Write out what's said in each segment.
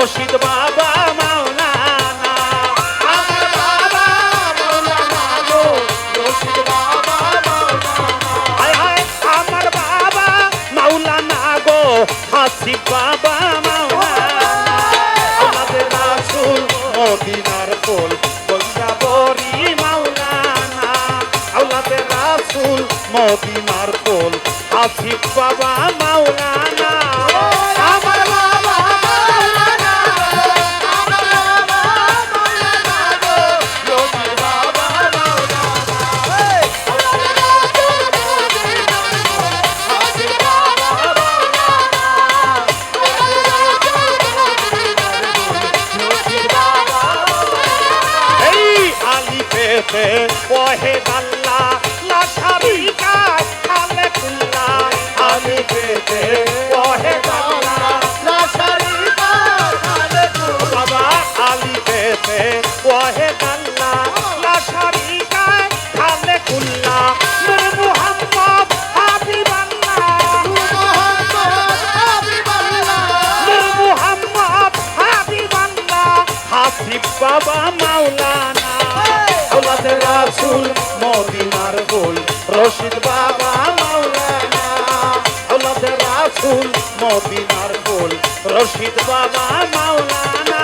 রশিদ বাবা মাওলানা আমার বাবা মাওলানা গো রশিদ বাবা মাওলানা হায় হায় আমার বাবা মাওলানা গো হাসিব বাবা মাওলানা আমাদের রাসূল মদিনার ফুল বঞ্জাবরি মাওলানা আমাদের রাসূল মদিনার ফুল হাসিব বাবা মাওলানা আমার বাবা মাওলানা আমার বাবা মাওলানা গো রশিদ বাবা মাওলানা আমাদের রাসূল মদিনার ফুল হাসিব বাবা মাওলানা এই আলিফে ওয়াহিদ আল্লাহ লা শারীকা খালেকুল্লাহ আলিফে ওয়াহিদ আল্লাহ লা শারীকা খালেকুল্লাহ বাবা আলিফে ওয়াহিদ আল্লাহ লা শারীকা খালেকুল্লাহ নূর মুহাম্মদ হাবিবাল্লাহ নূর মুহাম্মদ হাবিবাল্লাহ হাসিব বাবা মাওলানা আমাদের রাসূল মদিনার ফুল রশিদ বাবা মাওলানা আমাদের রাসূল মদিনার ফুল রশিদ বাবা মাওলানা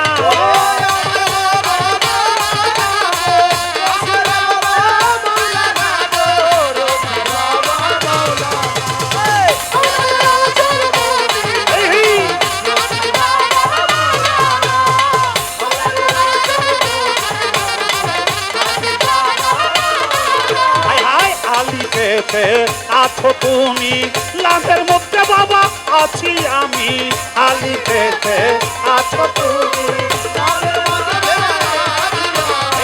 আছো তুমি লাভের মধ্যে বাবা আছি আমি আলিফেতে আছো তুমি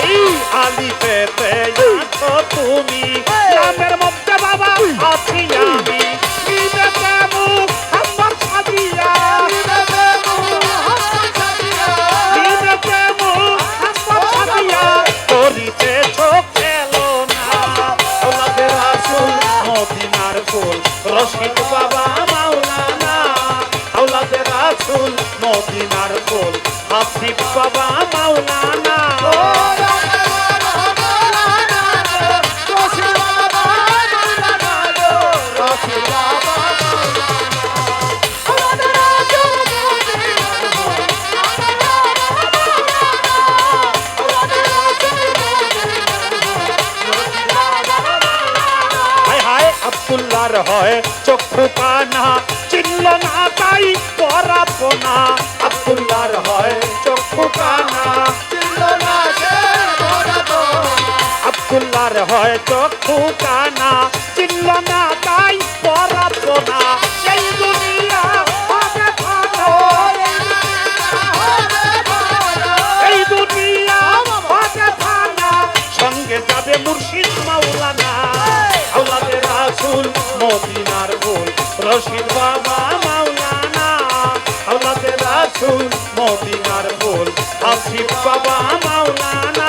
এই আলিফেতে আছো তুমি লাভের মধ্যে বাবা আছি আমি বিবেতে মুহাম্মদ সাদিয়া বিবেতে মুহাম্মদ সাদিয়া করিতে চোখ খেলো না আমাদের রাসূল মদিনার ফুল রশিদ বাবা মাওলানা আওলাদে রাসূল মদিনার ফুল হাসিব বাবা মাওলানা আব্দুল্লাহর হয় চক্ষু কানা চিনল না তাই পরাপনা আব্দুল্লাহর হয় চক্ষু কানা চিনল না আব্দুল্লাহর হয় চক্ষু কানা চিনল না তাই পরাপনা এই দুনিয়া হবে ভালো এই দুনিয়া হবে ভালো সঙ্গে যাবে মুর্শিদ মাওলানা আওলাদে রাসূল মদিনার ফুল রশিদ বাবা মাওলানা আওলাদে রাসূল মদিনার ফুল হাসিব বাবা মাওলানা